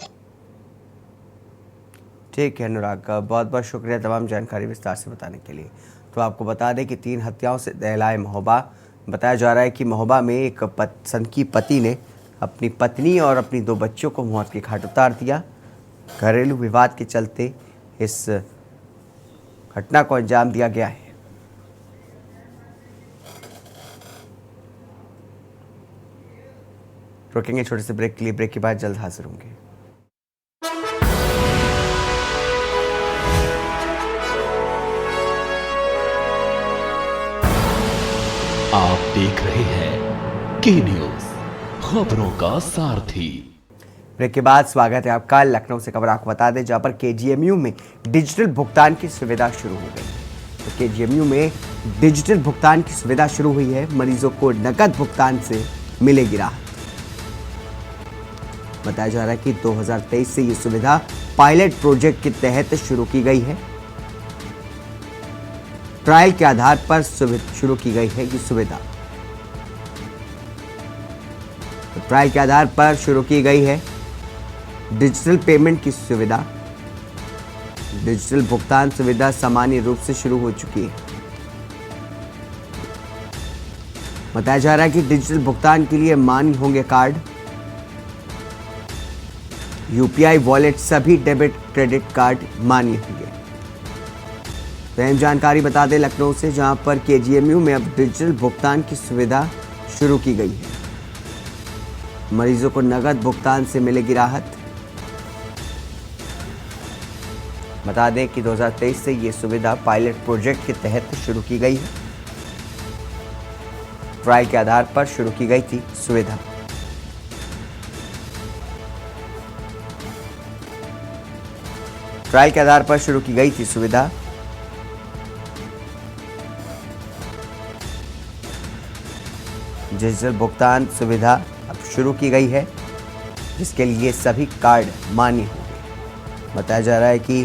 ठीक है अनुराग, बहुत बहुत शुक्रिया तमाम जानकारी विस्तार से बताने के लिए। तो आपको बता दें कि 3 हत्याओं से दहलाए महोबा। बताया जा रहा है कि महोबा में एक सनकी पति ने अपनी पत्नी और अपनी 2 बच्चों को मौत के घाट उतार दिया। घरेलू विवाद के चलते इस घटना को अंजाम दिया गया है। रुकेंगे छोटे से ब्रेक के लिए, ब्रेक के बाद जल्द हाजिर होंगे। आप देख रहे हैं के न्यूज, खबरों का सारथी। ब्रेक के बाद स्वागत है आपका। लखनऊ से खबर आपको बता दें, जहां पर केजीएमयू में डिजिटल भुगतान की सुविधा शुरू हो गई। तो केजीएमयू में डिजिटल भुगतान की सुविधा शुरू हुई है। मरीजों को नकद भुगतान से मिलेगी राहत। बताया जा रहा है कि 2023 से ये सुविधा पायलट प्रोजेक्ट के तहत शुरू की गई है। ट्रायल के आधार पर शुरू की गई है ये सुविधा। तो ट्रायल के आधार पर शुरू की गई है डिजिटल पेमेंट की सुविधा, डिजिटल भुगतान सुविधा सामान्य रूप से शुरू हो चुकी है। बताया जा रहा है कि डिजिटल भुगतान के लिए मान्य होंगे कार्ड, यूपीआई वॉलेट, सभी डेबिट क्रेडिट कार्ड मान्य होंगे। तो अहम जानकारी बता दें लखनऊ से, जहां पर केजीएमयू में अब डिजिटल भुगतान की सुविधा शुरू की गई है। मरीजों को नगद भुगतान से मिलेगी राहत। बता दें कि 2023 से ये सुविधा पायलट प्रोजेक्ट के तहत शुरू की गई है। ट्रायल के आधार पर शुरू की गई थी सुविधा। ट्रायल के आधार पर शुरू की गई थी सुविधा। डिजिटल भुगतान सुविधा अब शुरू की गई है, जिसके लिए सभी कार्ड मान्य होंगे। बताया जा रहा है कि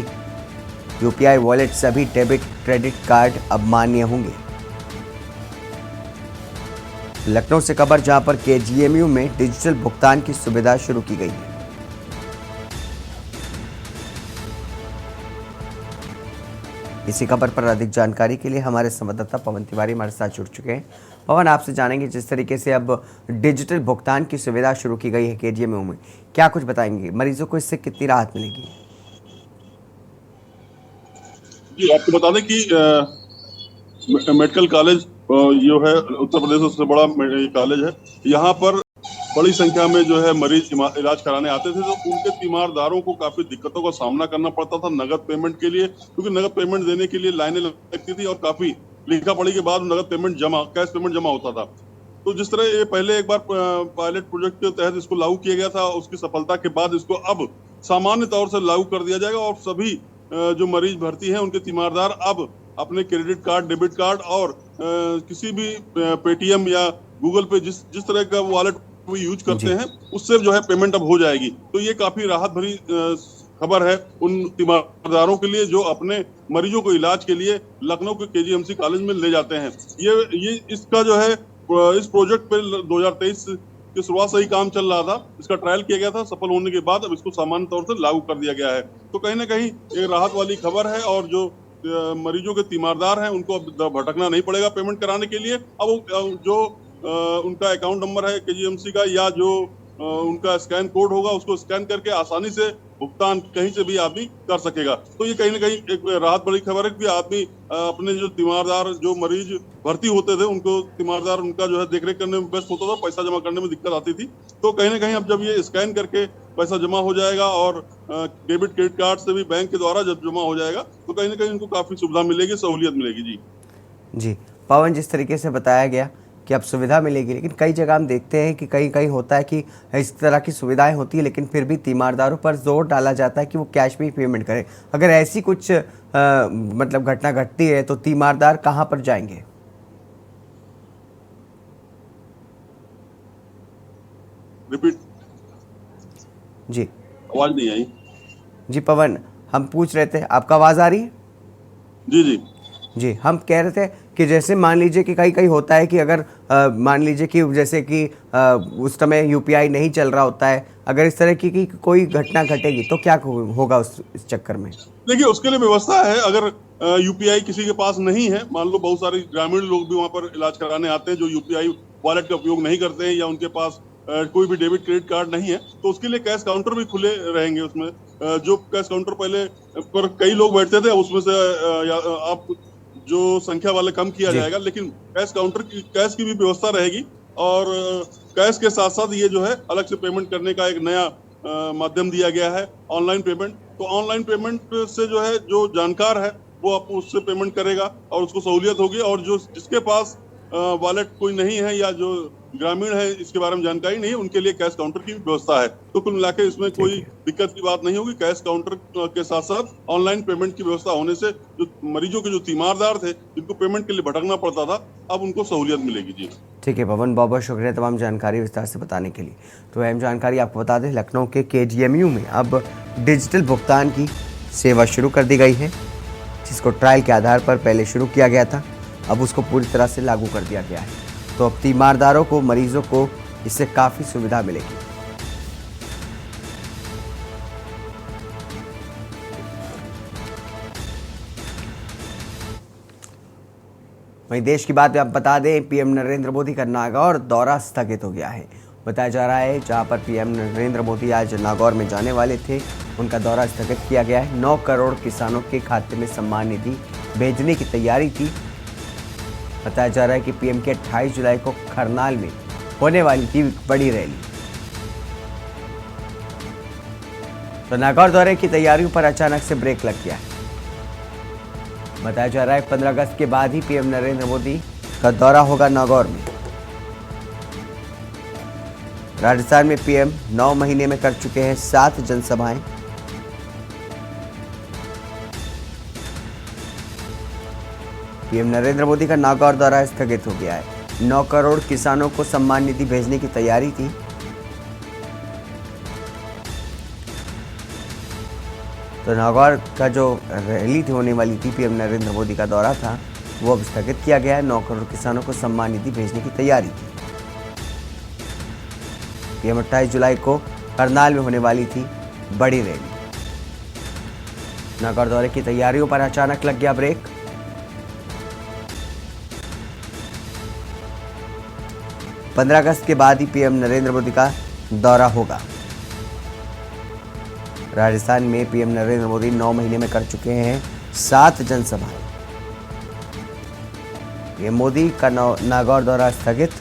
यूपीआई वॉलेट, सभी डेबिट क्रेडिट कार्ड अब मान्य होंगे। लखनऊ से खबर, जहां पर केजीएमयू में डिजिटल भुगतान की सुविधा शुरू की गई है। इसी खबर पर अधिक जानकारी के लिए हमारे संवाददाता पवन तिवारी हमारे साथ जुड़ चुके हैं। पवन, आपसे जानेंगे जिस तरीके से अब डिजिटल भुगतान की सुविधा शुरू की गई है केजीएमयू में, क्या कुछ बताएंगे? मरीजों को इससे कितनी राहत मिलेगी? जी, आपको बता दें कि मेडिकल कॉलेज जो है उत्तर प्रदेश का सबसे बड़ा कॉलेज है। यहाँ पर बड़ी संख्या में जो है मरीज इलाज कराने आते थे, तो उनके तीमारदारों को काफी दिक्कतों का सामना करना पड़ता था नगद पेमेंट के लिए, क्योंकि नगद पेमेंट देने के लिए लाइनें लगती थी और काफी लिखा पढ़ी के बाद नगद पेमेंट कैश पेमेंट जमा होता था। तो जिस तरह ये पहले एक बार पायलट प्रोजेक्ट के तहत इसको लागू किया गया था, उसकी सफलता के बाद इसको अब सामान्य तौर से लागू कर दिया जाएगा और सभी जो मरीज भर्ती हैं उनके तीमारदार अब अपने क्रेडिट कार्ड, डेबिट कार्ड और किसी भी पेटीएम या गूगल पे जिस तरह का वॉलेट वो यूज करते हैं, उससे जो है पेमेंट अब हो जाएगी। तो ये काफी राहत भरी खबर है उन तीमारदारों के लिए जो अपने मरीजों को इलाज के लिए लखनऊ के केजीएमसी कॉलेज में ले जाते हैं। ये इसका जो है इस प्रोजेक्ट पे 2023 की शुरुआत से ही काम चल रहा था, इसका ट्रायल किया गया था, सफल होने के बाद अब इसको सामान्य तौर से लागू कर दिया गया है। तो कहीं ना कहीं एक राहत वाली खबर है और जो मरीजों के तीमारदार हैं उनको अब भटकना नहीं पड़ेगा पेमेंट कराने के लिए। अब जो उनका अकाउंट नंबर है केजीएमसी का या जो उनका स्कैन कोड होगा, उसको स्कैन करके आसानी से भुगतान कहीं से भी आदमी कर सकेगा। तो ये कहीं ना कहीं एक राहत बड़ी खबर है कि आदमी अपने जो तीमारदार, जो मरीज भर्ती होते थे, उनको तीमारदार उनका जो है देखरेख करने में व्यस्त होता था, पैसा जमा करने में दिक्कत आती थी। तो कहीं ना कहीं अब जब ये स्कैन करके पैसा जमा हो जाएगा और डेबिट क्रेडिट कार्ड से भी बैंक के द्वारा जब जमा हो जाएगा, तो कहीं ना कहीं उनको काफी सुविधा मिलेगी, सहूलियत मिलेगी। जी पवन, जिस तरीके से बताया गया कि अब सुविधा मिलेगी, लेकिन कई जगह हम देखते हैं कि कहीं कहीं होता है कि इस तरह की सुविधाएं होती है, लेकिन फिर भी तीमारदारों पर जोर डाला जाता है कि वो कैश में ही पेमेंट करें। अगर ऐसी कुछ मतलब घटना घटती है तो तीमारदार कहां पर जाएंगे? रिपीट जी, आवाज नहीं आई। जी पवन, हम पूछ रहे थे, आपका आवाज आ रही है? जी, हम कह रहे थे कि जैसे मान लीजिए कि कहीं कहीं होता है कि अगर मान लीजिए कि जैसे कि उस समय यूपीआई नहीं चल रहा होता है, अगर इस तरह की कोई घटना घटेगी तो क्या होगा इस चक्कर में? देखिए, उसके लिए व्यवस्था है। अगर यूपीआई किसी के पास नहीं है, मान लो बहुत सारे ग्रामीण लोग भी वहाँ पर इलाज कराने आते हैं जो यूपीआई वॉलेट का उपयोग नहीं करते हैं या उनके पास कोई भी डेबिट क्रेडिट कार्ड नहीं है, तो उसके लिए कैश काउंटर भी खुले रहेंगे। उसमें जो कैश काउंटर पहले पर कई लोग बैठते थे, उसमें से आप जो संख्या वाले कम किया जाएगा, लेकिन कैश काउंटर की कैश की भी व्यवस्था रहेगी और कैश के साथ साथ ये जो है अलग से पेमेंट करने का एक नया माध्यम दिया गया है, ऑनलाइन पेमेंट। तो ऑनलाइन पेमेंट से जो है जो जानकार है वो आप उससे पेमेंट करेगा और उसको सहूलियत होगी, और जो जिसके पास वॉलेट कोई नहीं है या जो ग्रामीण है इसके बारे में जानकारी नहीं है, उनके लिए कैश काउंटर की व्यवस्था है। तो कुल मिलाकर इसमें कोई दिक्कत की बात नहीं होगी। कैश काउंटर के साथ साथ ऑनलाइन पेमेंट की व्यवस्था होने से जो मरीजों के जो तीमारदार थे जिनको पेमेंट के लिए भटकना पड़ता था, अब उनको सहूलियत मिलेगी। जी ठीक है पवन, बहुत बहुत शुक्रिया तमाम जानकारी विस्तार से बताने के लिए। तो अहम जानकारी आपको बता दें, लखनऊ के केजीएमयू में अब डिजिटल भुगतान की सेवा शुरू कर दी गई है, जिसको ट्रायल के आधार पर पहले शुरू किया गया था, अब उसको पूरी तरह से लागू कर दिया गया है। तो अब तीमारदारों को, मरीजों को इससे काफ़ी सुविधा मिलेगी। वहीं देश की बात आप बता दें, पीएम नरेंद्र मोदी का नागौर दौरा स्थगित हो गया है। बताया जा रहा है जहां पर पीएम नरेंद्र मोदी आज नागौर में जाने वाले थे, उनका दौरा स्थगित किया गया है। 9 करोड़ किसानों के खाते में सम्मान निधि भेजने की तैयारी थी। बताया जा रहा है कि पीएम के 28 जुलाई को करनाल में होने वाली थी बड़ी रैली। तो नागौर दौरे की तैयारियों पर अचानक से ब्रेक लग गया है। बताया जा रहा है 15 अगस्त के बाद ही पीएम नरेंद्र मोदी का दौरा होगा नागौर में। राजस्थान में पीएम 9 महीने में कर चुके हैं 7 जनसभाएं। पीएम नरेंद्र मोदी का नागौर दौरा स्थगित हो गया है। 9 करोड़ किसानों को सम्मान निधि भेजने की तैयारी थी। तो नागौर का जो रैली थी होने वाली थी, पीएम नरेंद्र मोदी का दौरा था, वो अब स्थगित किया गया है। 9 करोड़ किसानों को सम्मान निधि भेजने की तैयारी थी। पीएम 28 जुलाई को करनाल में होने वाली थी बड़ी रैली। नागौर दौरे की तैयारियों पर अचानक लग गया ब्रेक। पंद्रह अगस्त के बाद ही पीएम नरेंद्र मोदी का दौरा होगा। राजस्थान में पीएम नरेंद्र मोदी 9 महीने में कर चुके हैं 7 जनसभाएं। पीएम मोदी का नागौर दौरा स्थगित।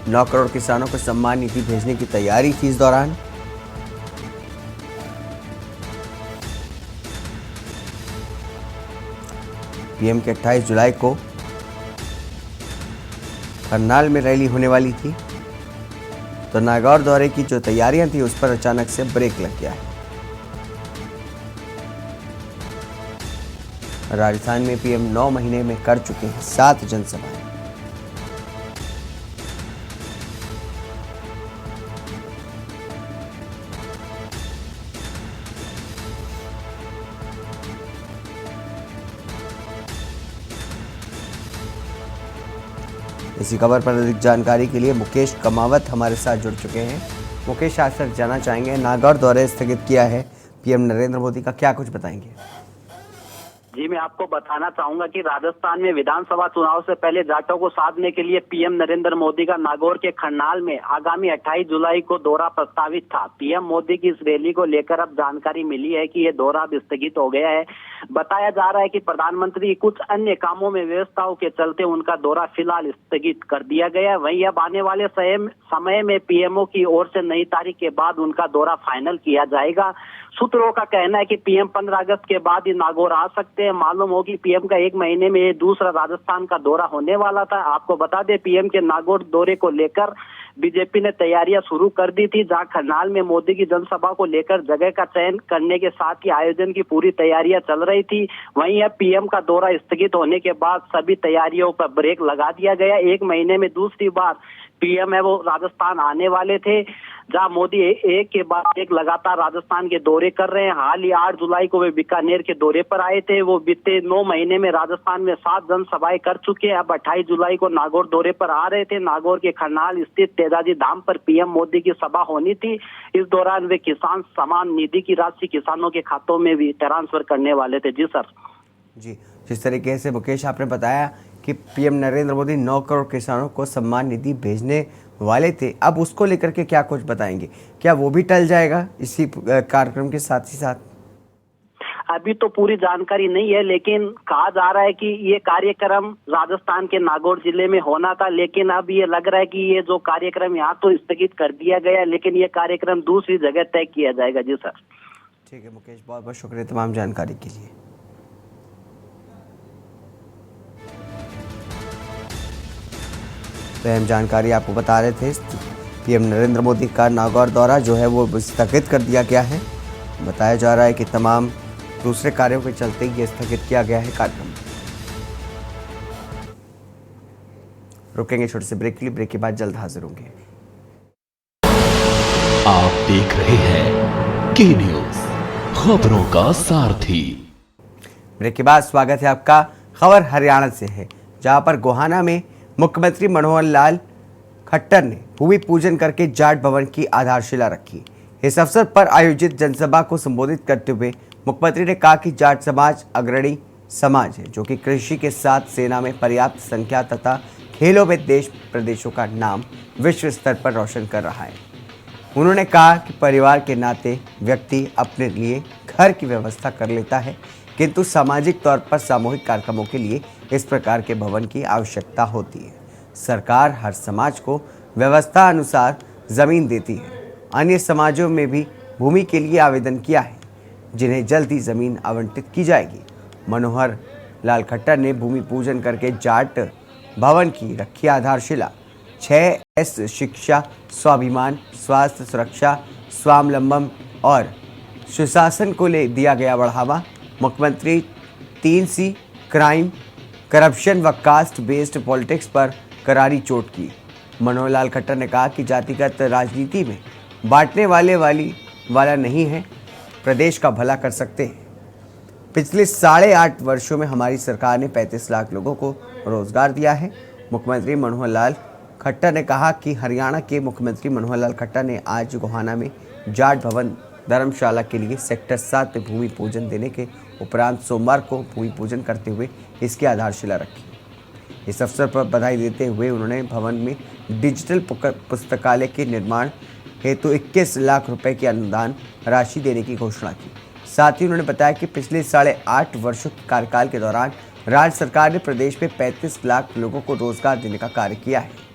नौ करोड़ किसानों को सम्मान निधि भेजने की तैयारी थी इस दौरान। पीएम के 28 जुलाई को करनाल में रैली होने वाली थी। तो नागौर दौरे की जो तैयारियां थी उस पर अचानक से ब्रेक लग गया है। राजस्थान में पीएम 9 महीने में कर चुके हैं 7 जनसभाएं। इसी खबर पर अधिक जानकारी के लिए मुकेश कमावत हमारे साथ जुड़ चुके हैं। मुकेश, आज तक जानना चाहेंगे, नागौर दौरे स्थगित किया है पीएम नरेंद्र मोदी का, क्या कुछ बताएंगे? जी, मैं आपको बताना चाहूंगा कि राजस्थान में विधानसभा चुनाव से पहले जाटों को साधने के लिए पीएम नरेंद्र मोदी का नागौर के करनाल में आगामी 28 जुलाई को दौरा प्रस्तावित था। पीएम मोदी की इस रैली को लेकर अब जानकारी मिली है कि ये दौरा अब स्थगित हो गया है। बताया जा रहा है कि प्रधानमंत्री कुछ अन्य कामों में व्यवस्थाओं के चलते उनका दौरा फिलहाल स्थगित कर दिया गया है। वहीं अब आने वाले समय में पीएमओ की ओर से नई तारीख के बाद उनका दौरा फाइनल किया जाएगा। सूत्रों का कहना है कि पीएम 15 अगस्त के बाद ही नागौर आ सकते हैं। मालूम हो कि पीएम का 1 महीने में दूसरा राजस्थान का दौरा होने वाला था। आपको बता दें, पीएम के नागौर दौरे को लेकर बीजेपी ने तैयारियां शुरू कर दी थी, जहां करनाल में मोदी की जनसभा को लेकर जगह का चयन करने के साथ ही आयोजन की पूरी तैयारियां चल रही थी। वहीं अब पीएम का दौरा स्थगित होने के बाद सभी तैयारियों पर ब्रेक लगा दिया गया। 1 महीने में दूसरी बार पीएम है वो राजस्थान आने वाले थे, जहां मोदी एक के बाद एक लगातार राजस्थान के दौरे कर रहे हैं। हाल ही 8 जुलाई को वे बीकानेर के दौरे पर आए थे। वो बीते 9 महीने में राजस्थान में 7 जनसभाएं कर चुके हैं। अब 28 जुलाई को नागौर दौरे पर आ रहे थे। नागौर के करनाल स्थित तेजाजी धाम पर पीएम मोदी की सभा होनी थी। इस दौरान वे किसान सम्मान निधि की राशि किसानों के खातों में भी ट्रांसफर करने वाले थे। जी सर। जी, जिस तरीके से मुकेश आपने बताया कि पीएम नरेंद्र मोदी 9 करोड़ किसानों को सम्मान निधि भेजने वाले थे, अब उसको लेकर के क्या कुछ बताएंगे? क्या वो भी टल जाएगा इसी कार्यक्रम के साथ ही साथ? अभी तो पूरी जानकारी नहीं है, लेकिन कहा जा रहा है कि ये कार्यक्रम राजस्थान के नागौर जिले में होना था, लेकिन अब ये लग रहा है कि ये जो कार्यक्रम यहाँ तो स्थगित कर दिया गया, लेकिन ये कार्यक्रम दूसरी जगह तय किया जाएगा। जी सर। ठीक है मुकेश, बहुत बहुत शुक्रिया तमाम जानकारी के लिए। तो अहम जानकारी आपको बता रहे थे, पीएम नरेंद्र मोदी का नागौर दौरा जो है वो स्थगित कर दिया गया है। बताया जा रहा है कि तमाम दूसरे कार्यों के चलते ये स्थगित किया गया है कार्यक्रम। रुकेंगे छोटे से ब्रेक के लिए, ब्रेक के बाद जल्द हाजिर होंगे। आप देख रहे हैं के न्यूज, खबरों का सारथी। ब्रेक के बाद स्वागत है आपका। खबर हरियाणा से है, जहां पर गोहाना में मुख्यमंत्री मनोहर लाल खट्टर ने भूमि पूजन करके जाट भवन की आधारशिला रखी। इस अवसर पर आयोजित जनसभा को संबोधित करते हुए मुख्यमंत्री ने कहा कि जाट समाज अग्रणी समाज है, जो कि कृषि के साथ सेना में पर्याप्त संख्या तथा खेलों में देश प्रदेशों का नाम विश्व स्तर पर रोशन कर रहा है। उन्होंने कहा कि परिवार के नाते व्यक्ति अपने लिए घर की व्यवस्था कर लेता है, किंतु सामाजिक तौर पर सामूहिक कार्यक्रमों के लिए इस प्रकार के भवन की आवश्यकता होती है। सरकार हर समाज को व्यवस्था अनुसार जमीन देती है। अन्य समाजों में भी भूमि के लिए आवेदन किया है, जिन्हें जल्द ही जमीन आवंटित की जाएगी। मनोहर लाल खट्टर ने भूमि पूजन करके जाट भवन की रखी आधारशिला। 6S शिक्षा, स्वाभिमान, स्वास्थ्य, सुरक्षा, स्वावलंबन और सुशासन को ले दिया गया बढ़ावा। मुख्यमंत्री 3C क्राइम, करप्शन व कास्ट बेस्ड पॉलिटिक्स पर करारी चोट की। मनोहर लाल खट्टर ने कहा कि जातिगत राजनीति में बांटने वाला नहीं है, प्रदेश का भला कर सकते हैं। पिछले 8.5 वर्षों में हमारी सरकार ने 35 लाख लोगों को रोजगार दिया है। मुख्यमंत्री मनोहर लाल खट्टर ने कहा कि हरियाणा के मुख्यमंत्री मनोहर लाल खट्टर ने आज गोहाना में जाट भवन धर्मशाला के लिए सेक्टर 7 में भूमि पूजन देने के उपरांत सोमवार को भूमि पूजन करते हुए इसकी आधारशिला रखी। इस अवसर पर बधाई देते हुए उन्होंने भवन में डिजिटल पुस्तकालय के निर्माण हेतु 21 लाख रुपए की अनुदान राशि देने की घोषणा की। साथ ही उन्होंने बताया कि पिछले 8.5 वर्षों के कार्यकाल के दौरान राज्य सरकार ने प्रदेश में 35 लाख लोगों को रोजगार देने का कार्य किया है।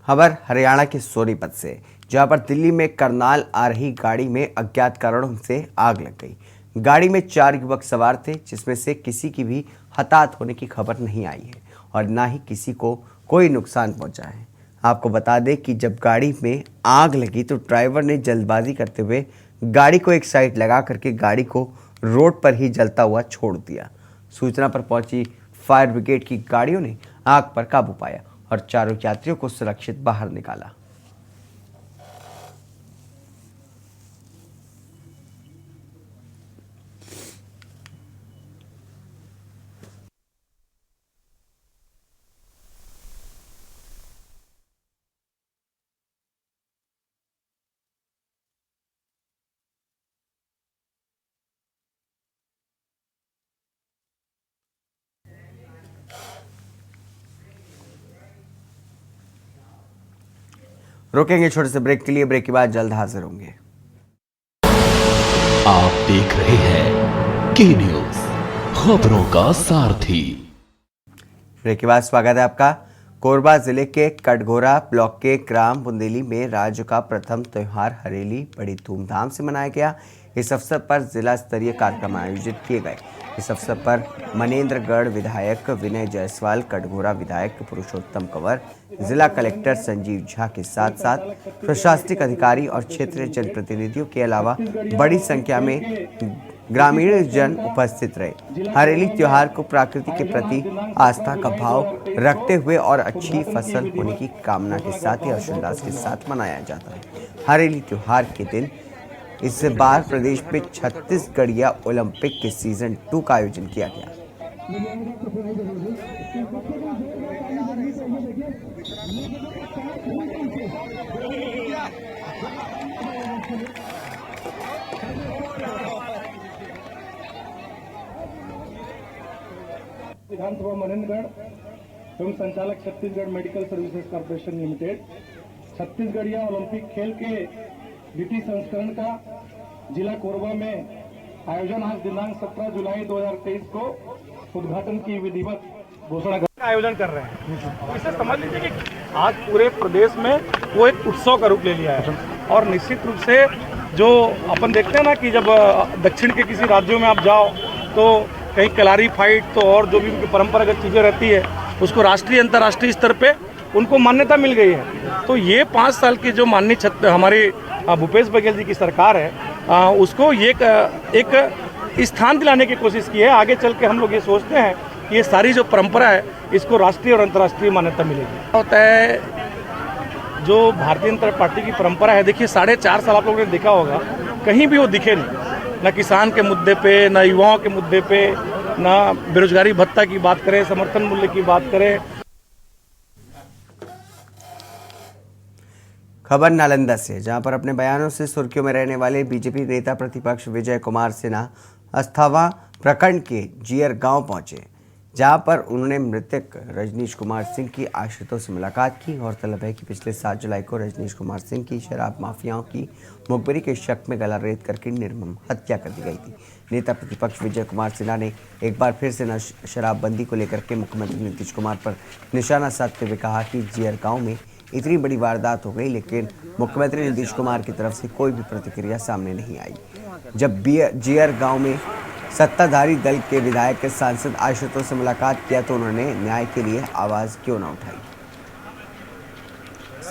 खबर हरियाणा के सोनीपत से, जहां पर दिल्ली में करनाल आ रही गाड़ी में अज्ञात कारणों से आग लग गई। गाड़ी में 4 युवक सवार थे, जिसमें से किसी की भी हताहत होने की खबर नहीं आई है और ना ही किसी को कोई नुकसान पहुंचा है। आपको बता दें कि जब गाड़ी में आग लगी तो ड्राइवर ने जल्दबाजी करते हुए गाड़ी को एक साइड लगा करके गाड़ी को रोड पर ही जलता हुआ छोड़ दिया। सूचना पर पहुंची फायर ब्रिगेड की गाड़ियों ने आग पर काबू पाया और चारों यात्रियों को सुरक्षित बाहर निकाला। रोकेंगे छोटे से ब्रेक के लिए, ब्रेक के बाद जल्द हाजिर होंगे। आप देख रहे हैं के न्यूज, खबरों का सारथी। ब्रेक के बाद स्वागत है आपका। कोरबा जिले के कटघोरा ब्लॉक के ग्राम बुंदेली में राज्य का प्रथम त्योहार हरेली बड़ी धूमधाम से मनाया गया। इस अवसर पर जिला स्तरीय कार्यक्रम आयोजित किए गए। इस अवसर पर मनेन्द्रगढ़ विधायक विनय जायसवाल, कटघोरा विधायक पुरुषोत्तम कंवर, जिला कलेक्टर संजीव झा के साथ साथ प्रशासनिक अधिकारी और क्षेत्रीय जनप्रतिनिधियों के अलावा बड़ी संख्या में ग्रामीण जन उपस्थित रहे। हरेली त्योहार को प्रकृति के प्रति आस्था का भाव रखते हुए और अच्छी फसल होने की कामना के साथ ही हर्षोल्लास के साथ मनाया जाता है। हरेली त्योहार के दिन इस बार प्रदेश में छत्तीसगढ़िया ओलंपिक के सीजन 2 का आयोजन किया गया। विधानसभा मनेन्द्रगढ़ एवं संचालक Chhattisgarh medical services corporation limited Chhattisgarhiya Olympic खेल के द्वितीय संस्करण का जिला कोरबा में आयोजन आज दिनांक 17 जुलाई 2023 को उद्घाटन की विधिवत घोषणा का आयोजन कर रहे हैं। इसे समझ लीजिए कि आज पूरे प्रदेश में वो एक उत्सव का रूप ले लिया है और निश्चित रूप से जो अपन देखते हैं ना कि जब दक्षिण के किसी राज्यों में आप जाओ तो कहीं कलारी फाइट तो और जो भी उनकी परंपरागत चीज़ें रहती है उसको राष्ट्रीय अंतर्राष्ट्रीय स्तर पे उनको मान्यता मिल गई है। तो ये 5 साल की जो माननीय हमारी भूपेश बघेल जी की सरकार है उसको ये एक स्थान दिलाने की कोशिश की है। आगे चल के हम लोग ये सोचते हैं कि ये सारी जो परंपरा है इसको राष्ट्रीय और अंतर्राष्ट्रीय मान्यता मिलेगी। होता है जो भारतीय जनता पार्टी की परंपरा है, देखिए 4.5 साल आप लोगों ने देखा होगा कहीं भी वो दिखे नहीं, न किसान के मुद्दे पे, न युवाओं के मुद्दे पे, न बेरोजगारी भत्ता की बात करें, समर्थन मूल्य की बात करें। खबर नालंदा से, जहां पर अपने बयानों से सुर्खियों में रहने वाले बीजेपी नेता प्रतिपक्ष विजय कुमार सिन्हा अस्थावा प्रखंड के जियर गांव पहुंचे, जहां पर उन्होंने मृतक रजनीश कुमार सिंह की आश्रितों से मुलाकात की। गौरतलब है कि पिछले 7 जुलाई को रजनीश कुमार सिंह की शराब माफियाओं की मुखबिरी के शक में गला रेत करके निर्मम हत्या कर दी गई थी। नेता प्रतिपक्ष विजय कुमार सिन्हा ने एक बार फिर से शराबबंदी को लेकर के मुख्यमंत्री नीतीश कुमार पर निशाना साधते हुए कहा कि जियर गाँव में इतनी बड़ी वारदात हो गई, लेकिन मुख्यमंत्री नीतीश कुमार की तरफ से कोई भी प्रतिक्रिया सामने नहीं आई। जब जियर गांव में सत्ताधारी दल के विधायक के सांसद आश्रितों से मुलाकात किया तो उन्होंने न्याय के लिए आवाज क्यों न उठाई।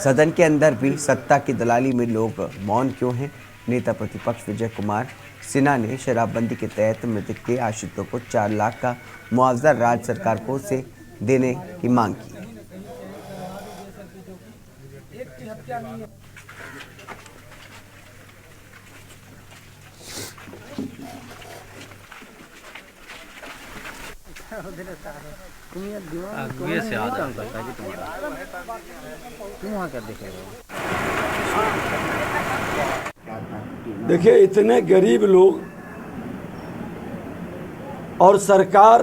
सदन के अंदर भी सत्ता की दलाली में लोग मौन क्यों हैं। नेता प्रतिपक्ष विजय कुमार सिन्हा ने शराबबंदी के तहत मृतक के आश्रितों को 4 लाख का मुआवजा राज्य सरकार को से देने की मांग की। देखिए, इतने गरीब लोग और सरकार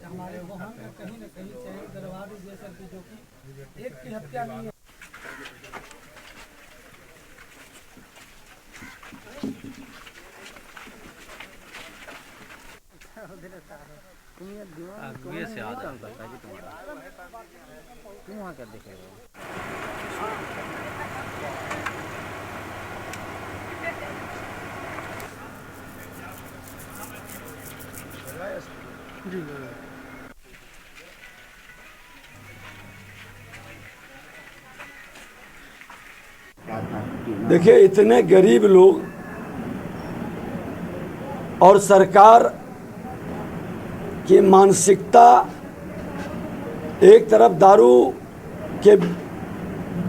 हमारे वहाँ कहीं न कहीं चाहे दरबार जैसा की जो कि एक की हत्या नहीं है। देखिए, इतने गरीब लोग और सरकार की मानसिकता, एक तरफ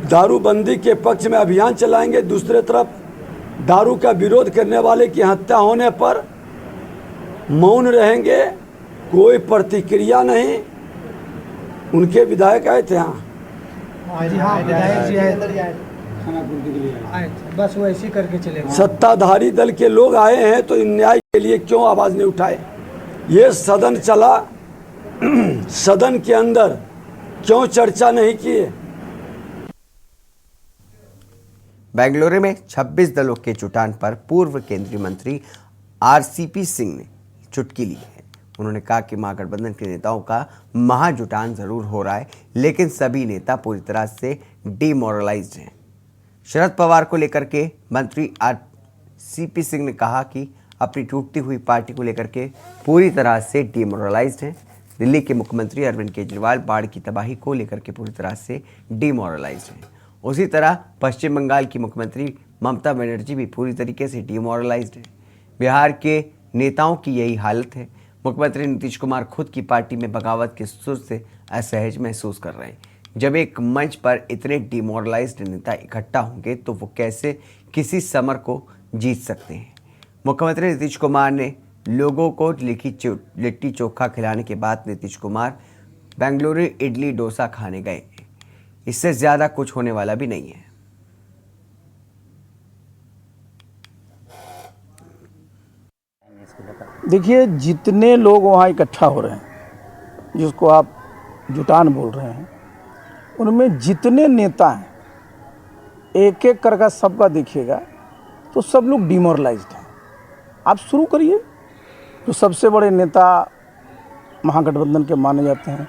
दारूबंदी के पक्ष में अभियान चलाएंगे, दूसरे तरफ दारू का विरोध करने वाले की हत्या होने पर मौन रहेंगे, कोई प्रतिक्रिया नहीं। उनके विधायक आए थे यहाँ, विधायक जी आए, बस वो ऐसे करके चले। सत्ताधारी दल के लोग आए हैं तो न्याय के लिए क्यों आवाज नहीं उठाए। ये सदन चला, सदन के अंदर क्यों चर्चा नहीं की। बेंगलुरु में 26 दलों के जुटान पर पूर्व केंद्रीय मंत्री आरसीपी सिंह ने चुटकी ली है। उन्होंने कहा कि महागठबंधन के नेताओं का महाजुटान जरूर हो रहा है, लेकिन सभी नेता पूरी तरह से डिमोरलाइज्ड हैं। शरद पवार को लेकर के मंत्री आरसीपी सिंह ने कहा कि अपनी टूटती हुई पार्टी को लेकर के पूरी तरह से डिमोरलाइज्ड हैं। दिल्ली के मुख्यमंत्री अरविंद केजरीवाल बाढ़ की तबाही को लेकर के पूरी तरह से डिमोरलाइज्ड हैं। उसी तरह पश्चिम बंगाल की मुख्यमंत्री ममता बनर्जी भी पूरी तरीके से डिमोरलाइज्ड है। बिहार के नेताओं की यही हालत है। मुख्यमंत्री नीतीश कुमार खुद की पार्टी में बगावत के सुर से असहज महसूस कर रहे हैं। जब एक मंच पर इतने डिमोरलाइज्ड नेता इकट्ठा होंगे तो वो कैसे किसी समर को जीत सकते हैं। मुख्यमंत्री नीतीश कुमार ने लोगों को लिट्टी चोखा खिलाने के बाद नीतीश कुमार बेंगलुरु इडली डोसा खाने गए। इससे ज़्यादा कुछ होने वाला भी नहीं है। देखिए, जितने लोग वहाँ इकट्ठा हो रहे हैं, जिसको आप जुटान बोल रहे हैं, उनमें जितने नेता हैं, एक एक करके सबका देखिएगा तो सब लोग डिमोरलाइज्ड हैं। आप शुरू करिए। जो सबसे बड़े नेता महागठबंधन के माने जाते हैं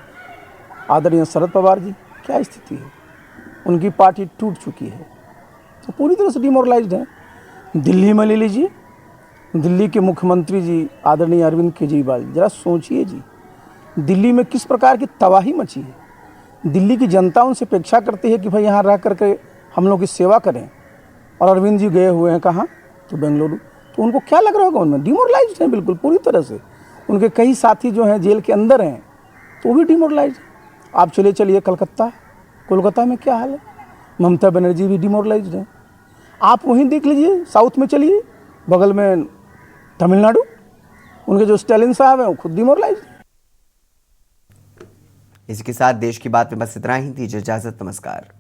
आदरणीय शरद पवार जी, क्या स्थिति है? उनकी पार्टी टूट चुकी है, तो पूरी तरह से डिमोरलाइज्ड है। दिल्ली में ले लीजिए, दिल्ली के मुख्यमंत्री जी आदरणीय अरविंद केजरीवाल, जरा सोचिए जी, दिल्ली में किस प्रकार की तबाही मची है। दिल्ली की जनता उनसे अपेक्षा करती है कि भाई यहाँ रह करके हम लोग की सेवा करें, और अरविंद जी गए हुए हैं कहाँ? तो बेंगलुरु। तो उनको क्या लग रहा होगा? उनमें डिमोरलाइज्ड हैं बिल्कुल पूरी तरह से। उनके कई साथी जो हैं जेल के अंदर हैं, तो वो भी डिमोरलाइज्ड हैं। आप चलिए कलकत्ता, कोलकाता में क्या हाल है? ममता बनर्जी भी डिमोरलाइज्ड हैं। आप वहीं देख लीजिए, साउथ में चलिए, बगल में तमिलनाडु, उनके जो स्टालिन साहब हैं वो खुद डिमोरलाइज्ड। इसके साथ देश की बात में बस इतना ही। दीजिए इजाजत, नमस्कार।